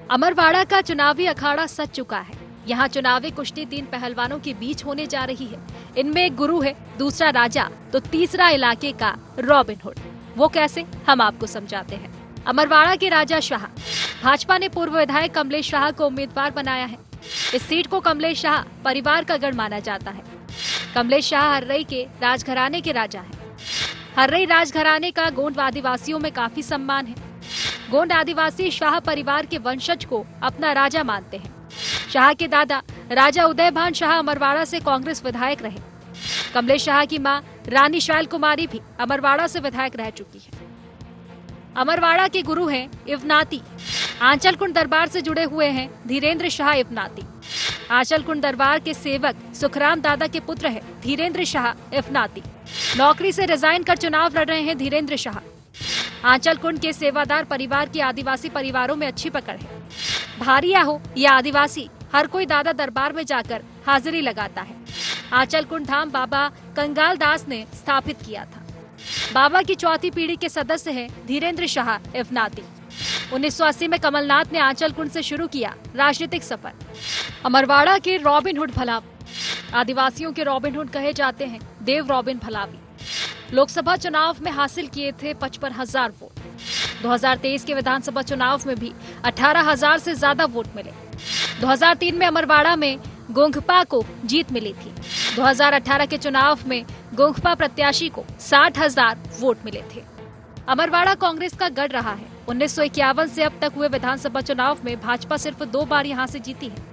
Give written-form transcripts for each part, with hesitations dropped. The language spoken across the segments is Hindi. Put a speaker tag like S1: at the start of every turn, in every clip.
S1: अमरवाड़ा का चुनावी अखाड़ा सज चुका है। यहाँ चुनावी कुश्ती 3 पहलवानों के बीच होने जा रही है। इनमें एक गुरु है, दूसरा राजा, तो तीसरा इलाके का रॉबिन हुड। वो कैसे, हम आपको समझाते हैं। अमरवाड़ा के राजा शाह। भाजपा ने पूर्व विधायक कमलेश शाह को उम्मीदवार बनाया है। इस सीट को कमलेश शाह परिवार का गढ़ माना जाता है। कमलेश शाह हर्रई के राजघराने के राजा हैं। हर्रई राजघराने का गोंड आदिवासियों में काफी सम्मान है। गोंड आदिवासी शाह परिवार के वंशज को अपना राजा मानते हैं। शाह के दादा राजा उदयभान शाह अमरवाड़ा से कांग्रेस विधायक रहे। कमलेश शाह की मां रानी शैल कुमारी भी अमरवाड़ा से विधायक रह चुकी है। अमरवाड़ा के गुरु हैं इवनाती। आंचल कुंड दरबार से जुड़े हुए हैं धीरेन्द्र शाह इवनाती। आंचल कुंड दरबार के सेवक सुखराम दादा के पुत्र है धीरेन्द्र शाह इवनाती। नौकरी से रिजाइन कर चुनाव लड़ रहे हैं धीरेन्द्र शाह। आंचल कुंड के सेवादार परिवार के आदिवासी परिवारों में अच्छी पकड़ है। भारिया हो या आदिवासी, हर कोई दादा दरबार में जाकर हाजिरी लगाता है। आंचल कुंड धाम बाबा कंगाल दास ने स्थापित किया था। बाबा की चौथी पीढ़ी के सदस्य हैं धीरेन्द्र शाह इवनाती। 1980 में कमलनाथ ने आंचल कुंड से शुरू किया राजनीतिक सफर। अमरवाड़ा के रॉबिन हुड भलावी। आदिवासियों के रॉबिन हुड कहे जाते हैं देव रॉबिन भलावी। लोकसभा चुनाव में हासिल किए थे 55,000 वोट। 2023 के विधानसभा चुनाव में भी 18,000 से ज्यादा वोट मिले। 2003 में अमरवाड़ा में गोंगपा को जीत मिली थी। 2018 के चुनाव में गोंगपा प्रत्याशी को 60,000 वोट मिले थे। अमरवाड़ा कांग्रेस का गढ़ रहा है। 1951 से अब तक हुए विधानसभा चुनाव में भाजपा सिर्फ 2 बार यहां से जीती है।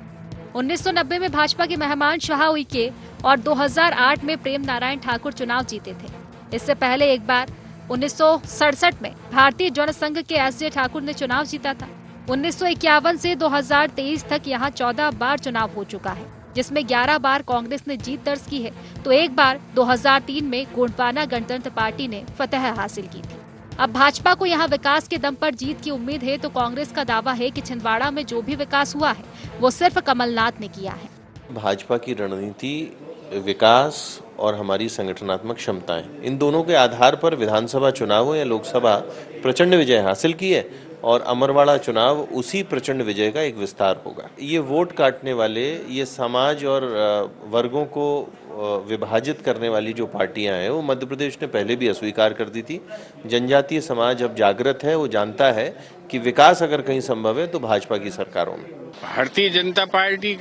S1: 1990 में भाजपा के मेहमान शाह उइके और 2008 में प्रेम नारायण ठाकुर चुनाव जीते थे। इससे पहले एक बार 1967 में भारतीय जनसंघ के एस.जे. ठाकुर ने चुनाव जीता था। 1951 से 2023 तक यहाँ 14 बार चुनाव हो चुका है, जिसमें 11 बार कांग्रेस ने जीत दर्ज की है, तो एक बार 2003 में गोंडवाना गणतंत्र पार्टी ने फतह हासिल की थी। अब भाजपा को यहाँ विकास के दम पर जीत की उम्मीद है, तो कांग्रेस का दावा है कि छिंदवाड़ा में जो भी विकास हुआ है वो सिर्फ कमलनाथ ने किया है।
S2: भाजपा की रणनीति, विकास और हमारी संगठनात्मक क्षमताएं, इन दोनों के आधार पर विधानसभा चुनाव या लोकसभा प्रचंड विजय हासिल की है और अमरवाड़ा चुनाव उसी प्रचंड विजय का एक विस्तार होगा। ये वोट काटने वाले, ये समाज और वर्गों को विभाजित करने वाली जो पार्टियां हैं वो मध्य प्रदेश ने पहले भी अस्वीकार कर दी थी। जनजातीय समाज अब जागृत है, वो जानता है कि विकास अगर कहीं संभव है तो भाजपा की सरकारों में।
S3: भारतीय जनता पार्टी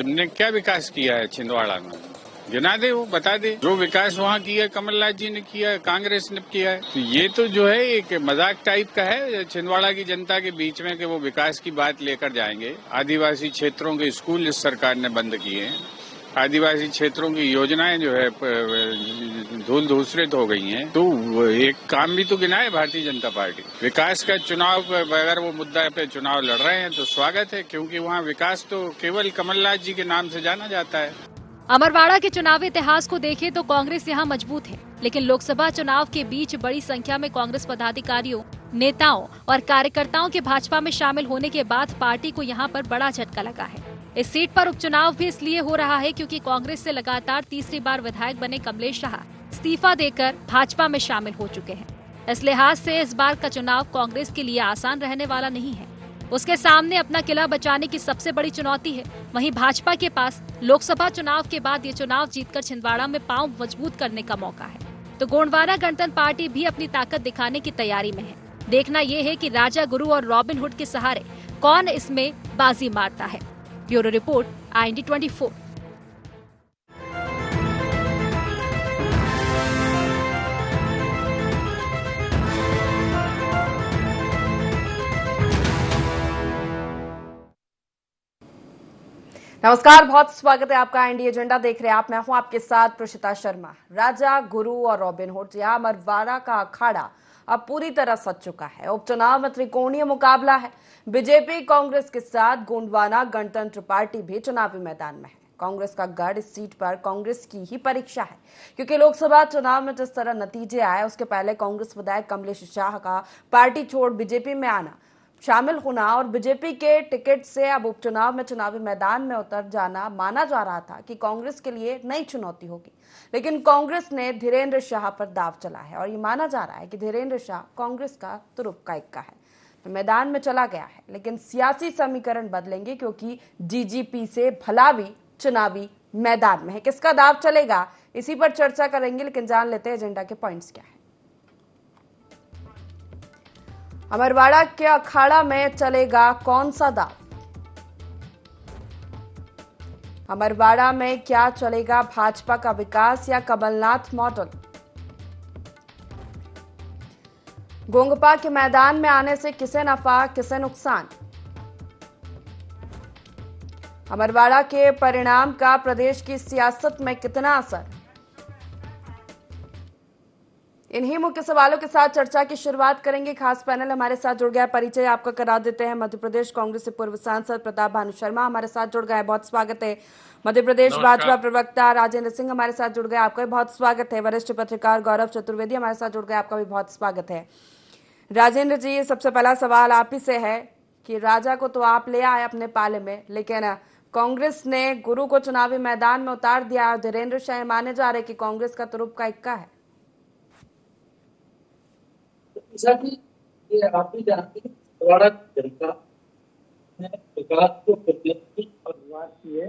S3: ने क्या विकास किया है छिंदवाड़ा में? गिना दे, वो बता दे। जो विकास वहाँ किया कमलनाथ जी ने किया है, कांग्रेस ने किया है। तो ये तो जो है एक मजाक टाइप का है छिंदवाड़ा की जनता के बीच में कि वो विकास की बात लेकर जाएंगे। आदिवासी क्षेत्रों के स्कूल इस सरकार ने बंद किए हैं। आदिवासी क्षेत्रों की योजनाएं जो है धूल धूसरित हो गई हैं। तो एक काम भी तो गिनाए भारतीय जनता पार्टी। विकास का चुनाव, अगर वो मुद्दा पे चुनाव लड़ रहे हैं तो स्वागत है, क्योंकि वहाँ विकास तो केवल कमलनाथ जी के नाम से जाना जाता है।
S1: अमरवाड़ा के चुनावी इतिहास को देखें तो कांग्रेस यहाँ मजबूत है, लेकिन लोकसभा चुनाव के बीच बड़ी संख्या में कांग्रेस पदाधिकारियों, नेताओं और कार्यकर्ताओं के भाजपा में शामिल होने के बाद पार्टी को यहाँ पर बड़ा झटका लगा है। इस सीट पर उपचुनाव भी इसलिए हो रहा है क्योंकि कांग्रेस से लगातार तीसरी बार विधायक बने कमलेश शाह इस्तीफा देकर भाजपा में शामिल हो चुके हैं। इस लिहाज से इस बार का चुनाव कांग्रेस के लिए आसान रहने वाला नहीं है। उसके सामने अपना किला बचाने की सबसे बड़ी चुनौती है। वहीं भाजपा के पास लोकसभा चुनाव के बाद ये चुनाव जीतकर छिंदवाड़ा में पांव मजबूत करने का मौका है। तो गोंडवाना गणतंत्र पार्टी भी अपनी ताकत दिखाने की तैयारी में है। देखना ये है कि राजा गुरु और रॉबिन हुड के सहारे कौन इसमें बाजी मारता है। Bureau report, IND 24।
S4: नमस्कार, बहुत स्वागत है आपका इंडिया एजेंडा देख रहे हैं आप। मैं हूं आपके साथ प्रशिता शर्मा। राजा, गुरु और रॉबिन हुड, यहाँ अमरवाड़ा का अखाड़ा अब पूरी तरह सज चुका है। उपचुनाव में त्रिकोणीय मुकाबला है। बीजेपी कांग्रेस के साथ गोंडवाना गणतंत्र पार्टी भी चुनावी मैदान में है। कांग्रेस का गढ़ इस सीट पर कांग्रेस की ही परीक्षा है, क्योंकि लोकसभा चुनाव में जिस तरह नतीजे आए उसके पहले कांग्रेस विधायक कमलेश शाह का पार्टी छोड़ बीजेपी में आना, शामिल होना और बीजेपी के टिकट से अब उपचुनाव में चुनावी मैदान में उतर जाना माना जा रहा था कि कांग्रेस के लिए नई चुनौती होगी। लेकिन कांग्रेस ने धीरेन्द्र शाह पर दाव चला है और ये माना जा रहा है कि धीरेन्द्र शाह कांग्रेस का तुरुप का इक्का है। मैदान में चला गया है, लेकिन सियासी समीकरण बदलेंगे क्योंकि डीजीपी से भलावी चुनावी मैदान में है। किसका दाव चलेगा, इसी पर चर्चा करेंगे, लेकिन जान लेते हैं एजेंडा के पॉइंट्स क्या है। अमरवाड़ा के अखाड़ा में चलेगा कौन सा दाव? अमरवाड़ा में क्या चलेगा, भाजपा का विकास या कमलनाथ मॉडल? गोंगपा के मैदान में आने से किसे नफा किसे नुकसान? अमरवाड़ा के परिणाम का प्रदेश की सियासत में कितना असर? इन्हीं मुख्य सवालों के साथ चर्चा की शुरुआत करेंगे। खास पैनल हमारे साथ जुड़ गया, परिचय आपका करा देते हैं। मध्य प्रदेश कांग्रेस से पूर्व सांसद प्रताप भानु शर्मा हमारे साथ जुड़ गए, बहुत स्वागत है। मध्य प्रदेश भाजपा प्रवक्ता राजेंद्र सिंह हमारे साथ जुड़ गए, आपका भी बहुत स्वागत है। वरिष्ठ पत्रकार गौरव चतुर्वेदी हमारे साथ जुड़ गए, आपका भी बहुत स्वागत है। राजेंद्र जी, सबसे पहला सवाल आप ही से है कि राजा को तो आप ले आए अपने पाले में, लेकिन कांग्रेस ने गुरु को चुनावी मैदान में उतार दिया और धीरेन्द्र शाह माने जा रहे कि कांग्रेस का तुरुप का इक्का है।
S5: ये आप भी जानते हैं, अमरवाड़ा जनता ने विकास को प्रत्यक्ष और शुरुआत की है।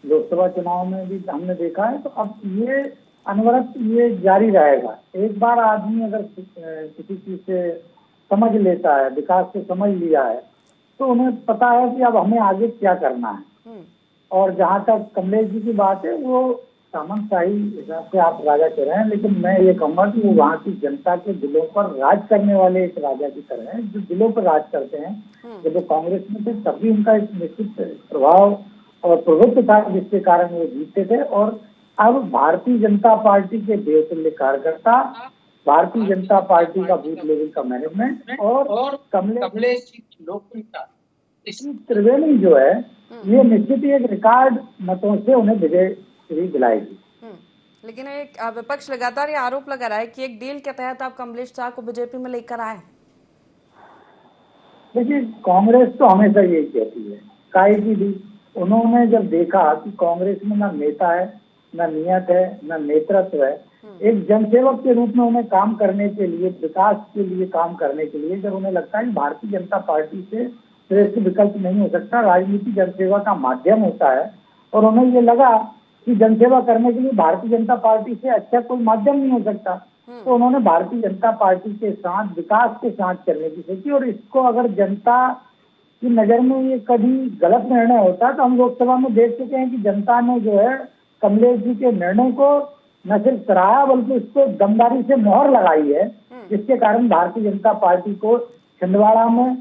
S5: लोकसभा चुनाव में भी हमने देखा है, तो अब ये अनवरत ये जारी रहेगा। एक बार आदमी अगर किसी चीज से समझ लेता है, विकास को समझ लिया है, तो उन्हें पता है कि अब हमें आगे क्या करना है। और जहाँ तक कमलेश जी की बात है, वो सामंतशाही हिसाब से आप राजा कह रहे हैं, लेकिन मैं ये कहूँगा कि वो वहाँ की जनता के दिलों पर राज करने वाले एक राजा की तरह हैं, जो दिलों पर राज करते हैं। जब वो कांग्रेस में थे तब भी उनका एक निश्चित प्रभाव और प्रभुत्व था, जिसके कारण वो जीतते थे। और अब भारतीय जनता पार्टी के देवतुल्य कार्यकर्ता, भारतीय जनता पार्टी का बूथ लेवल का मैनेजमेंट और कमलेश जी की लोकप्रियता, इसी त्रिवेणी जो है, ये निश्चित ही एक रिकॉर्ड मतों से उन्हें विजय दिलाएगी।
S4: लेकिन एक विपक्ष लगातार ये आरोप लगा रहा है कि एक डील के तहत आप कमलेश शाह को बीजेपी में लेकर आए।
S5: देखिए, कांग्रेस तो हमेशा यही कहती है, काहे की भी उन्होंने जब देखा कि कांग्रेस में ना नेता है, ना नियत है, ना नेतृत्व है, एक जनसेवक के रूप में उन्हें काम करने के लिए, विकास के लिए काम करने के लिए, जब उन्हें लगता है कि भारतीय जनता पार्टी से श्रेष्ठ विकल्प नहीं हो सकता, राजनीति जनसेवा का माध्यम होता है, और उन्हें ये लगा कि जनसेवा करने के लिए भारतीय जनता पार्टी से अच्छा कोई माध्यम नहीं हो सकता, तो उन्होंने भारतीय जनता पार्टी के साथ, विकास के साथ चलने की सोची। और इसको अगर जनता की नजर में ये कभी गलत निर्णय होता, तो हम लोकसभा में देख चुके हैं कि जनता ने जो है कमलेश जी के निर्णय को न सिर्फ सराहा, बल्कि उसको दमदारी से मोहर लगाई है, जिसके कारण भारतीय जनता पार्टी को छिंदवाड़ा में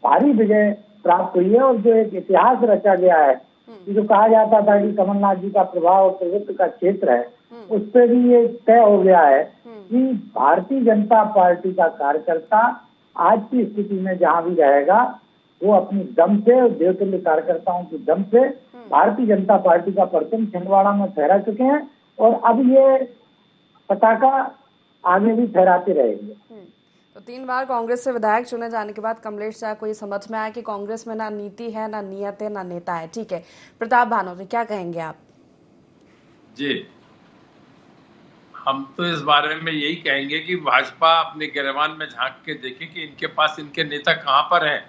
S5: भारी विजय प्राप्त हुई है। और जो एक इतिहास रचा गया है, जो कहा जाता था कि कमलनाथ जी का प्रभाव प्रभुत्व का क्षेत्र है, उस पर भी ये तय हो गया है कि भारतीय जनता पार्टी का कार्यकर्ता आज की स्थिति में जहां भी रहेगा, वो अपनी दम से, देवतुल्य कार्यकर्ताओं की दम से भारतीय जनता पार्टी का परचम छिंदवाड़ा में फहरा चुके हैं, और अब ये पताका आगे भी फहराते रहेंगे।
S4: तो 3 बार कांग्रेस से विधायक चुने जाने के बाद कमलेश शाह को ये समझ में आया कि कांग्रेस में ना नीति है, ना नियत है, ना नेता है। ठीक है, प्रताप भानु जी, क्या कहेंगे आप?
S6: जी, हम तो इस बारे में यही कहेंगे कि भाजपा अपने गिरबान में झांक के देखे कि इनके पास इनके नेता कहाँ पर हैं।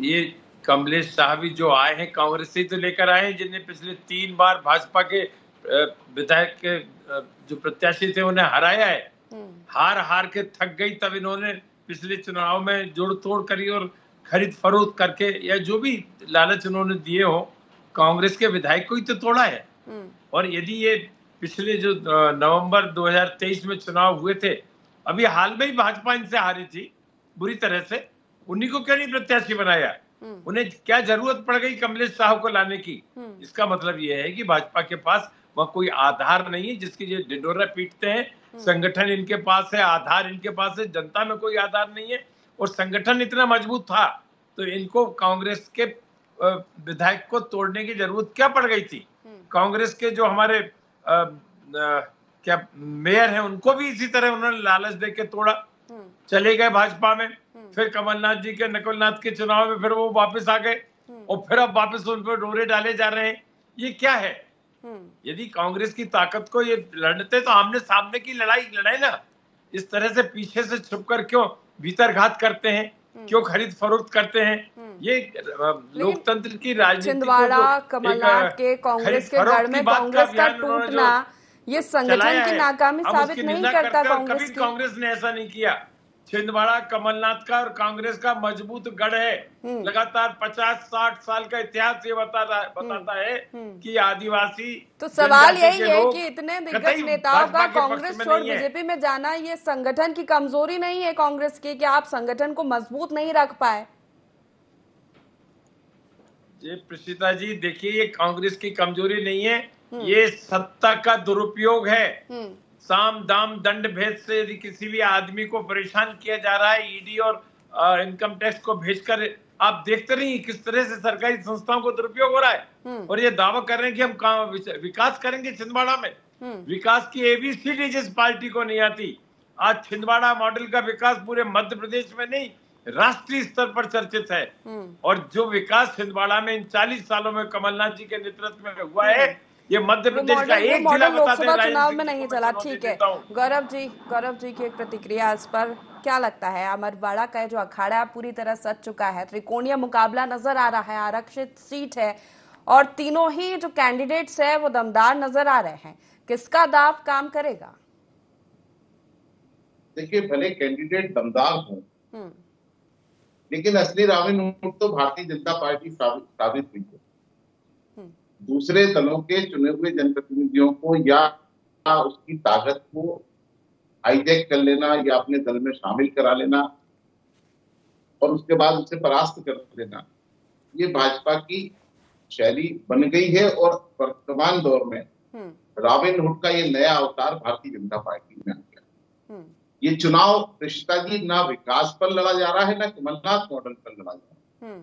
S6: ये कमलेश शाह भी जो आए हैं, कांग्रेस से तो लेकर आए हैं, जिन्हें पिछले 3 बार भाजपा के विधायक के जो प्रत्याशी थे उन्हें हराया है। हार के थक गई, तब इन्होंने पिछले चुनाव में जोड़ तोड़ करी और खरीद फरोख्त करके, या जो भी लालच उन्होंने दिए हो, कांग्रेस के विधायक को ही तो तोड़ा है। और यदि ये पिछले जो नवंबर 2023 में चुनाव हुए थे, अभी हाल में ही भाजपा इनसे हारी थी बुरी तरह से, उन्हीं को क्यों नहीं प्रत्याशी बनाया? उन्हें क्या जरूरत पड़ गई कमलेश शाह को लाने की? इसका मतलब यह है कि भाजपा के पास वह कोई आधार नहीं है, जिसकी ये ढिंढोरा पीटते हैं। संगठन इनके पास है, आधार इनके पास है, जनता में कोई आधार नहीं है। और संगठन इतना मजबूत था तो इनको कांग्रेस के विधायक को तोड़ने की जरूरत क्या पड़ गई थी? कांग्रेस के जो हमारे क्या मेयर हैं, उनको भी इसी तरह उन्होंने लालच दे के तोड़ा, चले गए भाजपा में। फिर कमलनाथ जी के नकुलनाथ के चुनाव में फिर वो वापस आ गए, और फिर अब वापस उन पर डोरे डाले जा रहे हैं। ये क्या है? यदि कांग्रेस की ताकत को ये लड़ते तो आमने सामने की लड़ाई लड़ाई ना, इस तरह से पीछे से छुपकर क्यों भीतरघात करते हैं, क्यों खरीद फरोख्त करते हैं। ये लोकतंत्र की राजनीति
S4: छिंदवाड़ा कमलनाथ के कांग्रेस के गढ़ में कांग्रेस का टूटना ये संगठन की नाकामी साबित नहीं करता कांग्रेस की?
S6: कांग्रेस ने ऐसा नहीं किया। छिंदवाड़ा कमलनाथ का और कांग्रेस का मजबूत गढ़ है। लगातार 50-60 साल का इतिहास ये बताता है कि आदिवासी।
S4: तो सवाल यही है कि इतने दिग्गज नेताओं का कांग्रेस छोड़ बीजेपी में जाना ये संगठन की कमजोरी नहीं है कांग्रेस की, कि आप संगठन को मजबूत नहीं रख पाए?
S6: ये प्रशिता जी देखिए, ये कांग्रेस की कमजोरी नहीं है, ये सत्ता का दुरुपयोग है। साम दाम दंड भेद से यदि किसी भी आदमी को परेशान किया जा रहा है, ईडी और इनकम टैक्स को भेजकर, आप देखते नहीं किस तरह से सरकारी संस्थाओं को दुरुपयोग हो रहा है। और ये दावा कर रहे हैं कि हम विकास करेंगे छिंदवाड़ा में। विकास की एबीसीडी जिस पार्टी को नहीं आती, आज छिंदवाड़ा मॉडल का विकास पूरे मध्य प्रदेश में नहीं राष्ट्रीय स्तर पर चर्चित है। और जो विकास छिंदवाड़ा में इन 40 सालों में कमलनाथ जी के नेतृत्व में हुआ है, ये मध्य प्रदेश का एक जिला
S4: लोकसभा चुनाव में नहीं चला। ठीक है गौरव जी की एक प्रतिक्रिया इस पर क्या लगता है? अमरवाड़ा का जो अखाड़ा पूरी तरह सज चुका है, त्रिकोणीय मुकाबला नजर आ रहा है, आरक्षित सीट है और तीनों ही जो कैंडिडेट्स है वो दमदार नजर आ रहे हैं, किसका दाव काम करेगा?
S7: देखिए, भले कैंडिडेट दमदार हों, लेकिन असली रॉबिन हुड तो भारतीय जनता पार्टी साबित हुई है। दूसरे दलों के चुने हुए जनप्रतिनिधियों को या उसकी ताकत को हाईजैक कर लेना या अपने दल में शामिल करा लेना और उसके बाद उसे परास्त कर देना, ये भाजपा की शैली बन गई है। और वर्तमान दौर में रॉबिन हुड का ये नया अवतार भारतीय जनता पार्टी में आ गया। ये चुनाव रिश्ता जी ना विकास पर लड़ा जा रहा है, ना कमलनाथ मॉडल पर लड़ा जा रहा है।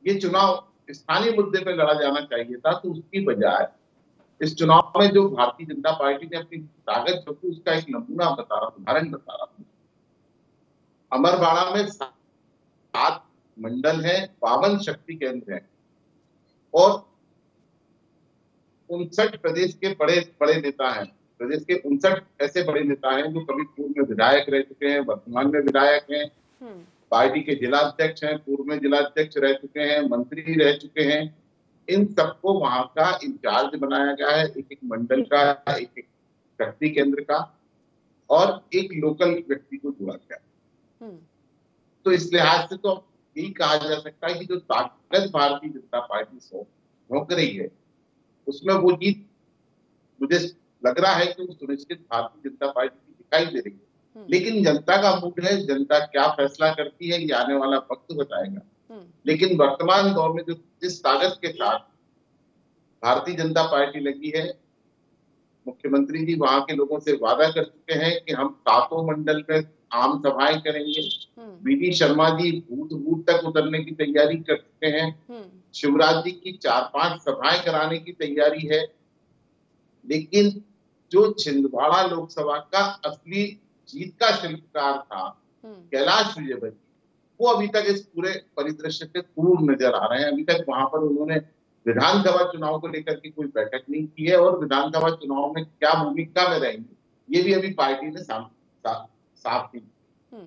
S7: ये चुनाव स्थानीय मुद्दे पर लड़ा जाना चाहिए था, तो उसकी बजाय इस चुनाव में जो भारतीय जनता पार्टी ने अपनी ताकत झोंकी, उसका एक नमूना बता रहा हूं, उदाहरण बता रहा हूं। अमरवाड़ा में 7 मंडल है, 52 शक्ति केंद्र है और 59 प्रदेश के बड़े नेता हैं। प्रदेश के 59 ऐसे बड़े नेता हैं जो कभी पूर्व में विधायक रह चुके हैं, वर्तमान में विधायक हैं, पार्टी के जिलाध्यक्ष हैं, पूर्व में जिलाध्यक्ष रह चुके हैं, मंत्री रह चुके हैं। इन सबको वहां का इंचार्ज बनाया गया है, एक मंडल का, एक शक्ति केंद्र का, और एक लोकल व्यक्ति को जोड़ा गया। तो इस लिहाज से तो यही कहा जा सकता है कि जो ताकत भारतीय जनता पार्टी झोंक रही है, उसमें वो जीत मुझे लग रहा है कि वो सुनिश्चित भारतीय जनता पार्टी की दिखाई दे रही है। लेकिन जनता का मूड है, जनता क्या फैसला करती है ये आने वाला वक्त बताएगा। लेकिन वर्तमान दौर में जो जिस ताकत के साथ भारतीय जनता पार्टी लगी है, मुख्यमंत्री जी वहां के लोगों से वादा कर चुके हैं कि हम 7 मंडल में आम सभाएं करेंगे। बीडी शर्मा जी बूथ तक उतरने की तैयारी कर चुके हैं। शिवराज जी की 4-5 सभाएं कराने की तैयारी है। लेकिन जो छिंदवाड़ा लोकसभा का असली जीत का शिल्पकार था कैलाश विजयवर्गीय, वो अभी तक इस पूरे परिदृश्य से दूर नजर आ रहे हैं। अभी तक वहां पर उन्होंने विधानसभा चुनाव को लेकर के कोई बैठक नहीं की है और विधानसभा चुनाव में क्या भूमिका में रहेंगे ये भी अभी पार्टी ने साफ नहीं।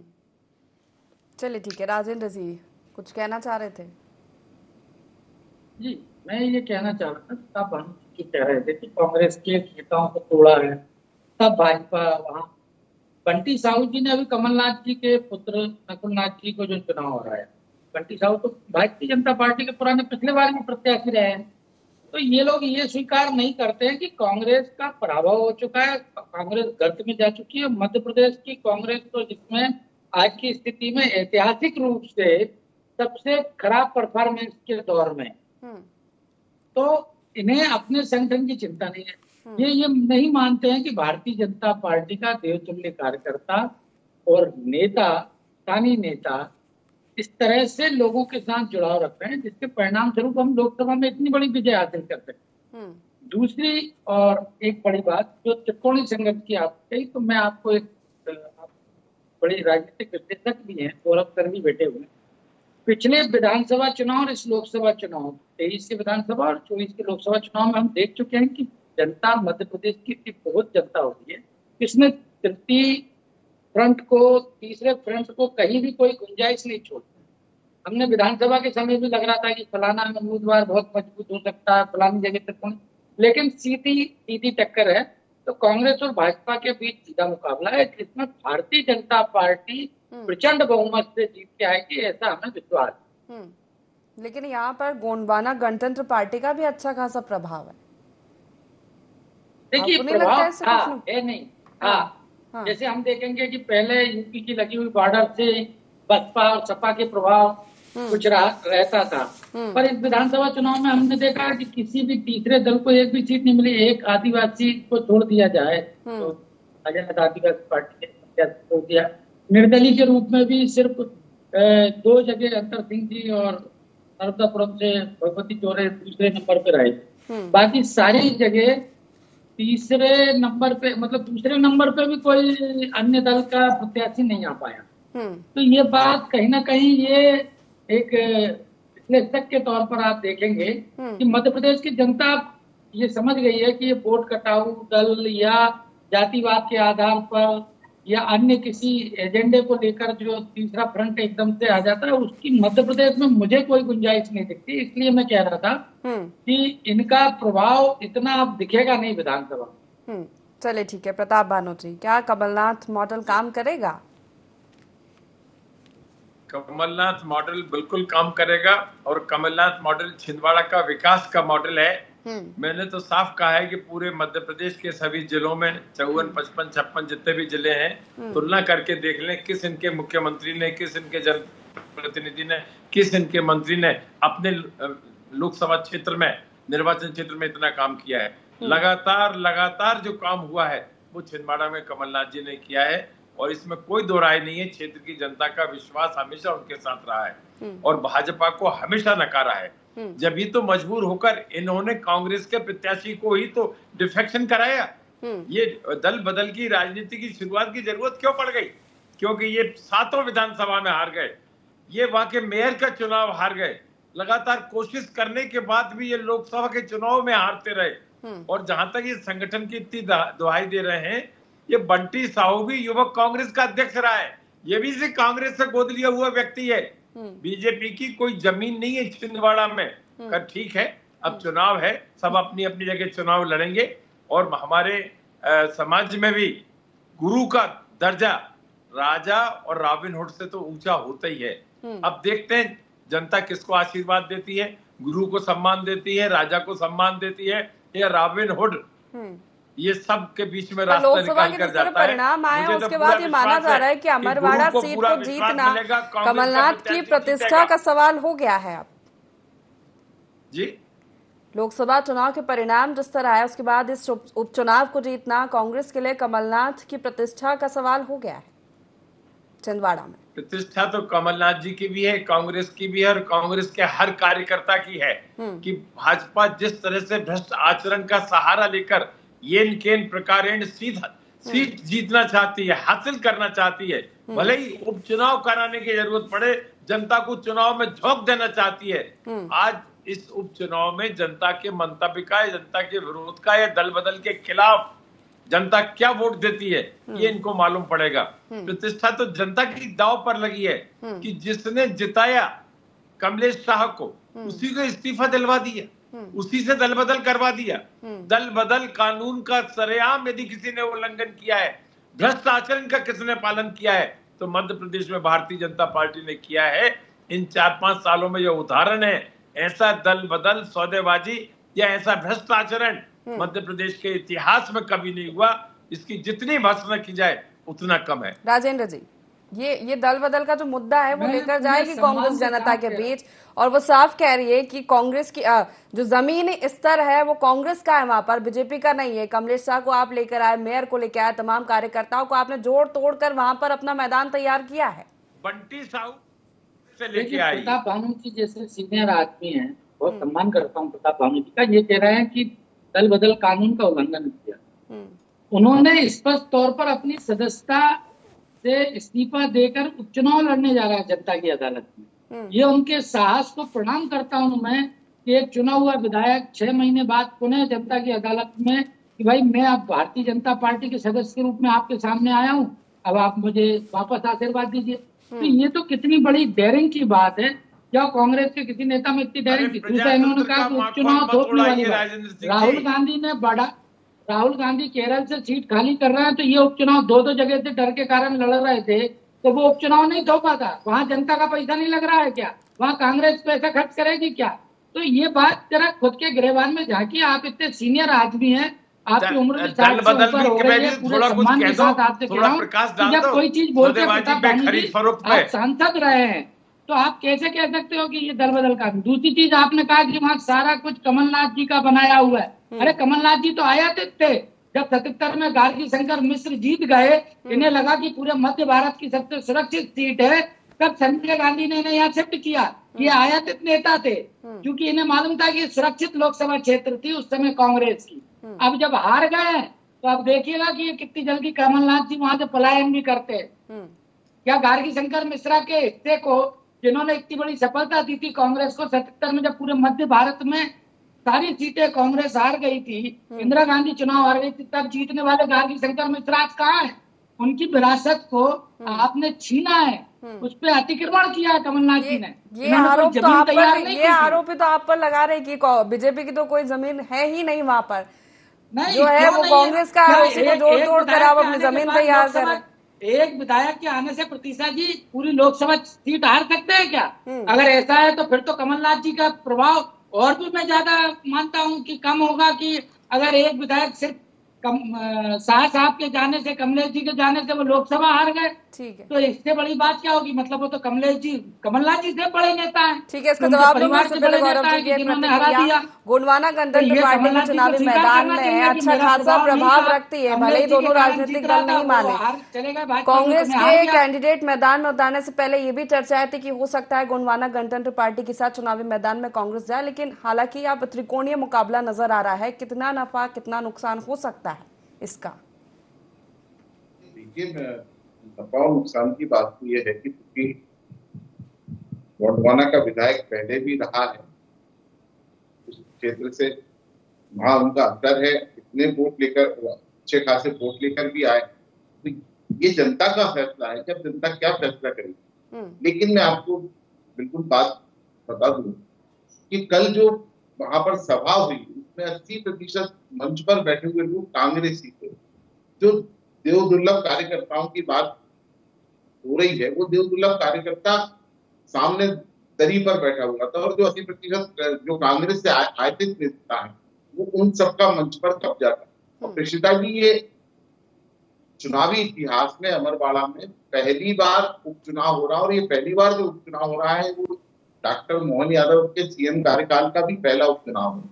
S4: चलिए ठीक है, राजेंद्र जी कुछ कहना चाह रहे थे?
S8: जी, मैं ये कहना चाह रहा था, तब हम जो कह रहे थे कि कांग्रेस के नेताओं को तोड़ा है, तब भाजपा वहाँ बंटी साहू जी ने अभी कमलनाथ जी के पुत्र नकुलनाथ जी को जो चुनाव हो रहा है, बंटी साहू तो भारतीय जनता पार्टी के पुराने पिछले बार भी प्रत्याशी रहे हैं। तो ये लोग ये स्वीकार नहीं करते हैं कि कांग्रेस का पराभव हो चुका है, कांग्रेस गर्त में जा चुकी है। मध्य प्रदेश की कांग्रेस तो जिसमें आज की स्थिति में ऐतिहासिक रूप से सबसे खराब परफॉर्मेंस के दौर में, तो इन्हें अपने संगठन की चिंता नहीं है। ये नहीं मानते हैं कि भारतीय जनता पार्टी का देवतुल्य कार्यकर्ता और नेता, स्थानीय नेता इस तरह से लोगों के साथ जुड़ाव रख रहे हैं, जिसके परिणाम स्वरूप हम लोकसभा में इतनी बड़ी विजय हासिल कर सकते। दूसरी और एक बड़ी बात जो त्रिकोणीय संघर्ष की आप कही, तो मैं आपको एक बड़े राजनीतिक विश्लेषक भी हैं, गौरव कर भी बैठे हुए हैं। पिछले विधानसभा चुनाव और इस लोकसभा चुनाव, 23 के विधानसभा और 24 के लोकसभा चुनाव में हम देख चुके हैं कि जनता मध्य प्रदेश की बहुत जनता होती है, इसमें तृतीय फ्रंट को, तीसरे फ्रंट को कहीं भी कोई गुंजाइश नहीं छोड़ते। हमने विधानसभा के समय भी लग रहा था कि फलाना उम्मीदवार बहुत मजबूत हो सकता है, फलानी जगह तक पहुंच, लेकिन सीधी टक्कर है। तो कांग्रेस और भाजपा के बीच सीधा मुकाबला है, जिसमें भारतीय जनता पार्टी प्रचंड बहुमत से जीत के आएगी, ऐसा हमें विश्वास है।
S4: लेकिन यहाँ पर गोंडवाना गणतंत्र पार्टी का भी अच्छा खासा प्रभाव है।
S8: देखिए प्रभाव है नहीं। हाँ, जैसे हम देखेंगे कि पहले यूपी की लगी हुई बॉर्डर से बसपा और सपा के प्रभाव कुछ रहता था, पर इस विधानसभा चुनाव में हमने देखा कि किसी भी तीसरे दल को एक भी सीट नहीं मिली। एक आदिवासी को छोड़ दिया जाए तो आजाद आदिवासी पार्टी ने छोड़ दिया। निर्दलीय के रूप में भी सिर्फ 2 जगह अंतर सिंह जी और नर्मदापुरम से भगवती चौरे दूसरे नंबर पे रहे। बाकी सारी जगह तीसरे नंबर पे, मतलब दूसरे नंबर पे भी कोई अन्य दल का प्रत्याशी नहीं आ पाया। तो ये बात कहीं ना कहीं ये एक विश्लेषक के तौर पर आप देखेंगे कि मध्य प्रदेश की जनता ये समझ गई है कि ये वोट कटाऊ दल या जातिवाद के आधार पर या अन्य किसी एजेंडे को लेकर जो तीसरा फ्रंट एकदम से आ जाता है, उसकी मध्य प्रदेश में मुझे कोई गुंजाइश नहीं दिखती। इसलिए मैं कह रहा था कि इनका प्रभाव इतना अब दिखेगा नहीं विधानसभा।
S4: चलिए ठीक है। प्रताप भानोट जी, क्या कमलनाथ मॉडल काम करेगा?
S6: कमलनाथ मॉडल बिल्कुल काम करेगा, और कमलनाथ मॉडल छिंदवाड़ा का विकास का मॉडल है। मैंने तो साफ कहा है कि पूरे मध्य प्रदेश के सभी जिलों में 54, 55, 56 जितने भी जिले हैं, तुलना करके देख लें किस इनके मुख्यमंत्री ने, किस इनके जनप्रतिनिधि ने, किस इनके मंत्री ने अपने लोकसभा क्षेत्र में, निर्वाचन क्षेत्र में इतना काम किया है। लगातार जो काम हुआ है वो छिंदवाड़ा में कमलनाथ जी ने किया है, और इसमें कोई दो राय नहीं है। क्षेत्र की जनता का विश्वास हमेशा उनके साथ रहा है और भाजपा को हमेशा नकारा है। जब ही तो मजबूर होकर इन्होंने कांग्रेस के प्रत्याशी को ही तो डिफेक्शन कराया। ये दल बदल की राजनीति की शुरुआत की जरूरत क्यों पड़ गई? क्योंकि ये 7 विधानसभा में हार गए, ये वहां के मेयर का चुनाव हार गए, लगातार कोशिश करने के बाद भी ये लोकसभा के चुनाव में हारते रहे। और जहां तक ये संगठन की इतनी दुहाई दे रहे हैं, ये बंटी साहू भी युवक कांग्रेस का अध्यक्ष रहा है, ये भी इसे कांग्रेस से गोद लिया हुआ व्यक्ति है। बीजेपी की कोई जमीन नहीं है छिंदवाड़ा में। कर ठीक है, अब चुनाव है, सब अपनी अपनी जगह चुनाव लड़ेंगे, और हमारे समाज में भी गुरु का दर्जा राजा और रॉबिनहुड से तो ऊंचा होता ही है। अब देखते हैं जनता किसको आशीर्वाद देती है, गुरु को सम्मान देती है, राजा को सम्मान देती है, या रॉबिनहुड। ये सब के बीच में रास्ता निकाल कर जाता है।
S4: परिणाम आए उसके बाद ये माना जा रहा है कि अमरवाड़ा सीट को जीतना कमलनाथ की प्रतिष्ठा का सवाल हो गया है। अब
S6: जी,
S4: लोकसभा चुनाव के परिणाम जिस तरह आए उसके बाद इस उपचुनाव को जीतना कांग्रेस के लिए कमलनाथ की प्रतिष्ठा का सवाल हो गया है छिंदवाड़ा में।
S6: प्रतिष्ठा तो कमलनाथ जी की भी है, कांग्रेस की भी है, और कांग्रेस के हर कार्यकर्ता की है कि भाजपा जिस तरह से भ्रष्ट आचरण का सहारा लेकर येन केन प्रकारेण सीट जीतना चाहती है, हासिल करना चाहती है, भले ही उपचुनाव कराने की जरूरत पड़े, जनता को चुनाव में झोंक देना चाहती है। आज इस उपचुनाव में जनता के मंतव्य का, जनता के विरोध का, या दल बदल के खिलाफ जनता क्या वोट देती है, ये इनको मालूम पड़ेगा। प्रतिष्ठा तो जनता की दांव पर लगी है कि जिसने जिताया कमलेश शाह को, उसी को इस्तीफा दिलवा दिया, उसी से दल बदल करवा दिया। दल बदल कानून का सरेआम यदि किसी ने उल्लंघन किया है, भ्रष्ट आचरण का किसने पालन किया है, तो मध्य प्रदेश में भारतीय जनता पार्टी ने किया है। इन 4-5 सालों में यह उदाहरण है। ऐसा दल बदल, सौदेबाजी या ऐसा भ्रष्ट आचरण मध्य प्रदेश के इतिहास में कभी नहीं हुआ। इसकी जितनी भर्त्सना की जाए उतना कम है।
S4: राजेंद्र जी, ये दल बदल का जो मुद्दा है वो लेकर जाएगी कांग्रेस जनता के बीच, और वो साफ कह रही है कि कांग्रेस की जो जमीनी स्तर है वो कांग्रेस का है, वहां पर बीजेपी का नहीं है। कमलेश शाह को आप लेकर आए, मेयर को लेकर आए, तमाम कार्यकर्ताओं को आपने जोड़ तोड़ कर वहां पर अपना मैदान तैयार किया है।
S6: बंटी साहू से लेके आई।
S8: प्रताप भानोट जी जैसे सीनियर आदमी है, बहुत सम्मान करता हूँ प्रताप भानोट जी का, ये कह रहे हैं कि दल बदल कानून का उल्लंघन किया। उन्होंने स्पष्ट तौर पर अपनी सदस्यता से इस्तीफा देकर उपचुनाव लड़ने जा रहा है जनता की अदालत में। ये उनके साहस को प्रणाम करता हूं मैं कि एक चुना हुआ विधायक 6 महीने बाद पुनः जनता की अदालत में कि भाई मैं अब भारतीय जनता पार्टी के सदस्य के रूप में आपके सामने आया हूं अब आप मुझे वापस आशीर्वाद दीजिए। तो ये तो कितनी बड़ी डेयरिंग की बात है। क्या कांग्रेस के किसी नेता में इतनी डेयरिंग थी? दूसरा इन्होंने कहा कि उपचुनाव थोपने वाली बात। राहुल गांधी केरल से सीट खाली कर रहे हैं, तो ये उपचुनाव दो जगह से डर के कारण लड़ रहे थे, तो वो उपचुनाव नहीं थोपा था। वहां जनता का पैसा नहीं लग रहा है क्या? वहां कांग्रेस पैसा खर्च करेगी क्या? तो ये बात जरा खुद के गिरेबान में झांकिए। आप इतने सीनियर आदमी हैं, आपकी उम्र भी 60 से ऊपर हो गई है। पूरे सम्मान के साथ आपसे कह रहा हूं कि जब कोई चीज बोलते हैं प्रताप बाबू जी, आप सांसद रहे हैं, तो आप कैसे कह सकते हो कि ये दल बदल का? दूसरी चीज आपने कहा कि वहाँ सारा कुछ कमलनाथ जी का बनाया हुआ है। अरे कमलनाथ जी तो आयातित थे। जब 77 में गार्गी शंकर मिश्र जीत गए, इन्हें लगा कि पूरे मध्य भारत की सबसे सुरक्षित सीट है, तब संजय गांधी ने इन्हें यहाँ शिफ्ट किया। ये आयातित नेता थे, क्योंकि इन्हें मालूम था कि सुरक्षित लोकसभा क्षेत्र थी उस समय कांग्रेस की। अब जब हार गए तो अब देखिएगा कि ये कितनी जल्दी कमलनाथ जी वहां से पलायन भी करते हैं। क्या गार्गी शंकर मिश्रा के हिस्से को, जिन्होंने इतनी बड़ी सफलता दी थी कांग्रेस को 77 में, जब पूरे मध्य भारत में सारी सीटें कांग्रेस हार गई थी, इंदिरा गांधी चुनाव हार गई थी, तब जीतने वाले गार्गी शंकर मिश्रा आज कहाँ है? उनकी विरासत को आपने छीना है, उस पर अतिक्रमण किया है कमलनाथ जी ने।
S4: ये आरोप तो आप पर, ये आरोप तो आप पर लगा रहे कि बीजेपी की तो कोई जमीन है ही नहीं वहां पर, जो है वो कांग्रेस का है, उसी को जोड़ तोड़ कर आप अपनी जमीन तैयार कर रहे हैं।
S8: एक विधायक के आने से प्रतीक्षा जी पूरी लोकसभा सीट हार सकते हैं क्या? अगर ऐसा है तो फिर तो कमलनाथ जी का प्रभाव और भी मैं ज्यादा मानता हूं कि कम होगा, कि अगर एक विधायक सिर्फ शाह साहब के जाने से, कमलेश जी के जाने से वो लोकसभा हार गए,
S4: ठीक है,
S8: तो इससे बड़ी बात क्या होगी? मतलब वो तो कमलनाथ जी से बड़े नेता हैं।
S4: ठीक है, इसका जवाब दूंगा। इससे पहले गौरव जी की एक प्रतिक्रिया, गोंडवाना गणतंत्र पार्टी भी चुनावी मैदान में है, अच्छा खासा प्रभाव रखती है, भले ही दोनों राजनीतिक दल नहीं माने। कांग्रेस के कैंडिडेट मैदान में उतारने से पहले ये भी चर्चाएं थी कि हो सकता है गोंडवाना गणतंत्र पार्टी के साथ चुनावी मैदान में कांग्रेस जाए, लेकिन हालांकि अब त्रिकोणीय मुकाबला नजर आ रहा है। कितना नफा कितना नुकसान हो सकता है इसका?
S7: देखिए, नफा और नुकसान की बात तो ये है कि क्योंकि गोंडवाना का विधायक पहले भी रहा है उस क्षेत्र से, वहां उनका अंतर है, इतने वोट लेकर, अच्छे खासे वोट लेकर भी आए, तो ये जनता का फैसला है, जब जनता क्या फैसला करेगी। लेकिन मैं आपको बिल्कुल बात बता दूं कि कल जो वहां पर सभा हुई उसमें 80% मंच पर बैठे हुए लोग कांग्रेसी थे। जो देवदुर्लभ कार्यकर्ताओं की बात हो रही है, वो देवदुर्लभ कार्यकर्ता सामने दरी पर बैठा हुआ था, और जो 80% जो कांग्रेस से आयतित नेता है वो उन सबका मंच पर कब्जा था। और प्रेषिता जी, ये चुनावी इतिहास में अमरवाड़ा में पहली बार उपचुनाव हो रहा है, और ये पहली बार जो उपचुनाव हो रहा है वो डॉक्टर मोहन यादव के सीएम कार्यकाल का भी पहला उपचुनाव है।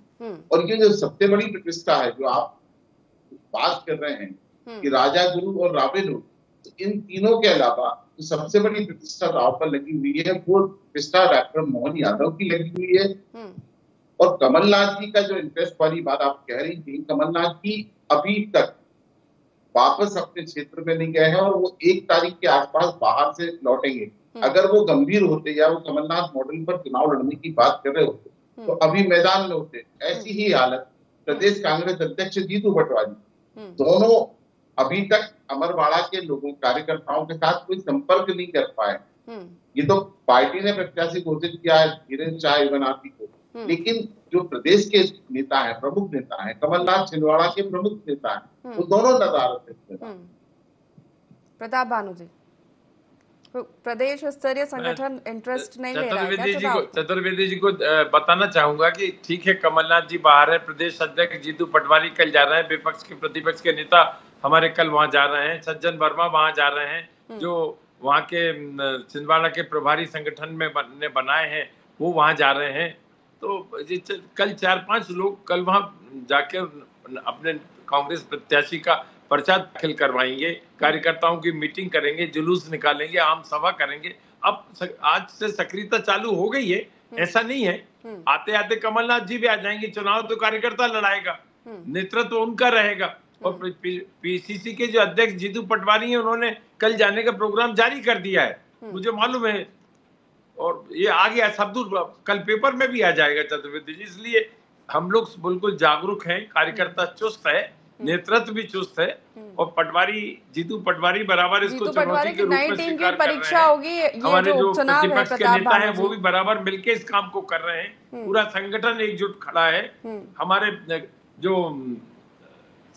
S7: और ये जो सबसे बड़ी प्रतिष्ठा है जो आप बात कर रहे हैं कि राजा गुरु और रॉबिनहुड, तो इन तीनों के अलावा जो सबसे बड़ी प्रतिष्ठा दांव पर लगी हुई है वो प्रतिष्ठा डॉक्टर मोहन यादव की लगी हुई है। और कमलनाथ जी का जो इंटरेस्ट वाली बात आप कह रही थी, कमलनाथ जी अभी तक वापस अपने क्षेत्र में नहीं गए हैं, और वो 1 तारीख के आसपास बाहर से लौटेंगे। अगर वो गंभीर होते या वो कमलनाथ मॉडल पर चुनाव लड़ने की बात कर रहे होते तो अभी मैदान में होते। ऐसी ही हालत प्रदेश कांग्रेस अध्यक्ष जीतू पटवारी, दोनों अभी तक अमरवाड़ा के लोगों, कार्यकर्ताओं के साथ कोई संपर्क नहीं कर पाए। ये तो पार्टी ने प्रत्याशी घोषित किया है धीरेन्द्र शाह बनाती को, लेकिन जो प्रदेश के नेता है, प्रमुख नेता है, कमलनाथ छिंदवाड़ा के प्रमुख नेता है, वो दोनों नदारत है।
S4: प्रताप भानु जी, प्रदेश स्तरीय संगठन इंटरेस्ट नहीं ले रहा है?
S6: चतुर्वेदी जी को बताना चाहूंगा कि ठीक है, कमलनाथ जी बाहर है, प्रदेश अध्यक्ष जीतू पटवारी कल जा रहे हैं, विपक्ष के प्रतिपक्ष के नेता हमारे कल वहां जा रहे हैं, सज्जन वर्मा वहां जा रहे हैं, जो वहां के छिंदवाड़ा के प्रभारी संगठन में बनाए हैं वो वहां जा रहे हैं। तो कल 4-5 लोग कल वहां जाके अपने कांग्रेस प्रत्याशी का पर्चा दाखिल करवाएंगे, कार्यकर्ताओं की मीटिंग करेंगे, जुलूस निकालेंगे, आम सभा करेंगे। अब आज से सक्रियता चालू हो गई है, ऐसा नहीं है। आते आते कमलनाथ जी भी आ जाएंगे। चुनाव तो कार्यकर्ता लड़ाएगा, नेतृत्व उनका रहेगा। और पीसीसी के जो अध्यक्ष जीतू पटवारी हैं, उन्होंने कल जाने का प्रोग्राम जारी कर दिया है, मुझे मालूम है, और ये आ गया शब्द कल पेपर में भी आ जाएगा चतुर्वेदी जी। इसलिए हम लोग बिल्कुल जागरूक हैं, कार्यकर्ता चुस्त है, नेतृत्व भी चुस्त है और पटवारी जीतू पटवारी बराबर इसको
S4: जीतू पटवारी
S6: चुनौती
S4: की
S6: के रूप
S4: नई
S6: में
S4: टीम की
S6: स्वीकार कर रहे
S4: परीक्षा
S6: हैं।
S4: होगी। ये
S6: हमारे
S4: जो
S6: जो
S4: उपचुनाव है
S6: प्रतिपक्ष के
S4: प्रताप
S6: नेता हैं
S4: भानु
S6: वो भी
S4: जी,
S6: बराबर मिलके इस काम को कर रहे हैं। पूरा संगठन एकजुट खड़ा है। हमारे जो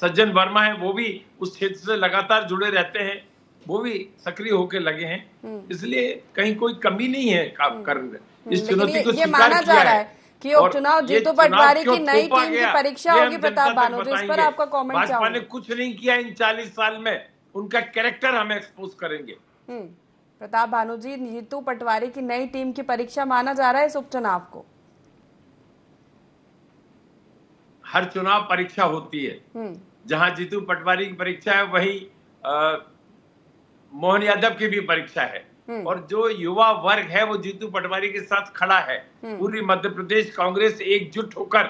S6: सज्जन वर्मा है वो भी उस क्षेत्र से लगातार जुड़े रहते हैं, वो भी सक्रिय होकर लगे हैं। इसलिए कहीं कोई कमी नहीं है काम करने। इस चुनौती को
S4: ये
S6: स्वीकार
S4: माना जा
S6: किया
S4: रहा
S6: है
S4: है कि उपचुनाव जीतू पटवारी की नई टीम की परीक्षा होगी। प्रताप भानु जी, इस पर आपका कमेंट
S6: भाजपा ने
S4: चाहूंगी।
S6: कुछ नहीं किया इन 40 साल में, उनका कैरेक्टर हम एक्सपोज करेंगे।
S4: प्रताप भानु जी, जीतू पटवारी की नई टीम की परीक्षा माना जा रहा है इस उपचुनाव को।
S6: हर चुनाव परीक्षा होती है। जहां जीतू पटवारी की परीक्षा है वही मोहन यादव की भी परीक्षा है। और जो युवा वर्ग है वो जीतू पटवारी के साथ खड़ा है। पूरी मध्य प्रदेश कांग्रेस एकजुट होकर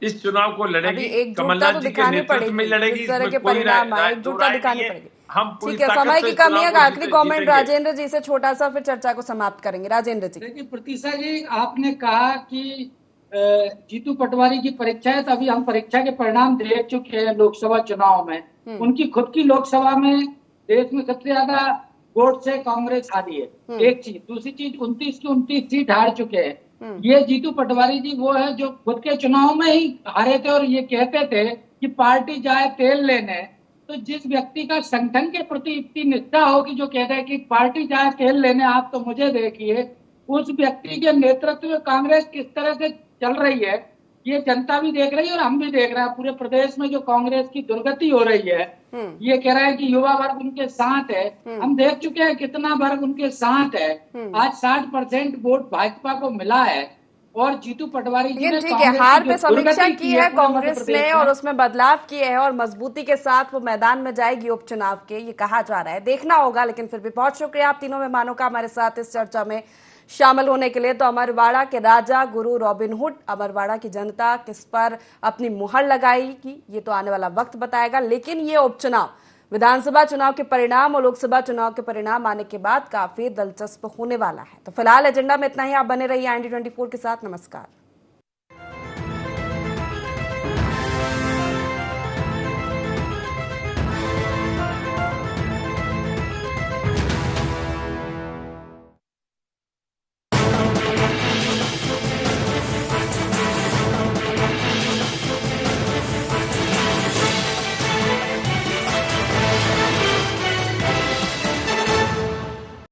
S6: इस चुनाव को लड़ेगी। कमलनाथ जी के नेतृत्व में लड़ेगी। इसमें कोई
S4: एकजुटता दिखानी पड़ेगी।
S6: हम
S4: ठीक है, समय की कमी है। आखिरी कमेंट राजेंद्र जी से छोटा सा, फिर चर्चा को समाप्त करेंगे। राजेंद्र जी।
S8: देखिए प्रतीक्षा जी, आपने कहा कि जीतू पटवारी की परीक्षा है, तो अभी हम परीक्षा के परिणाम देख चुके हैं लोकसभा चुनाव में। उनकी खुद की लोकसभा में देश में सबसे ज्यादा वोट से कांग्रेस हारी है। एक चीज। दूसरी चीज, 29 की 29 सीट हार चुके हैं। ये जीतू पटवारी जी वो है जो खुद के चुनाव में ही हारे थे और ये कहते थे कि पार्टी जाए तेल लेने। तो जिस व्यक्ति का संगठन के प्रति इतनी निष्ठा होगी, जो कहता है कि पार्टी जाए तेल लेने, आप तो मुझे देखिए, उस व्यक्ति के नेतृत्व में कांग्रेस किस तरह से चल रही है ये जनता भी देख रही है और हम भी देख रहे हैं। पूरे प्रदेश में जो कांग्रेस की दुर्गति हो रही है, ये कह रहा है कि युवा वर्ग उनके साथ है। हम देख चुके हैं कितना वर्ग उनके साथ है। आज 60% वोट भाजपा को मिला है और जीतू पटवारी जी ने
S4: ठीक है, हार पे समीक्षा की है कांग्रेस ने और उसमें बदलाव किए हैं और मजबूती के साथ वो मैदान में जाएगी उपचुनाव के, ये कहा जा रहा है। देखना होगा, लेकिन फिर भी बहुत शुक्रिया आप तीनों मेहमानों का हमारे साथ इस चर्चा में शामिल होने के लिए। तो अमरवाड़ा के राजा गुरु रॉबिनहुड, अमरवाड़ा की जनता किस पर अपनी मुहर लगाएगी ये तो आने वाला वक्त बताएगा। लेकिन ये उपचुनाव, विधानसभा चुनाव के परिणाम और लोकसभा चुनाव के परिणाम आने के बाद काफी दिलचस्प होने वाला है। तो फिलहाल एजेंडा में इतना ही। आप बने रहिए IND24 के साथ। नमस्कार।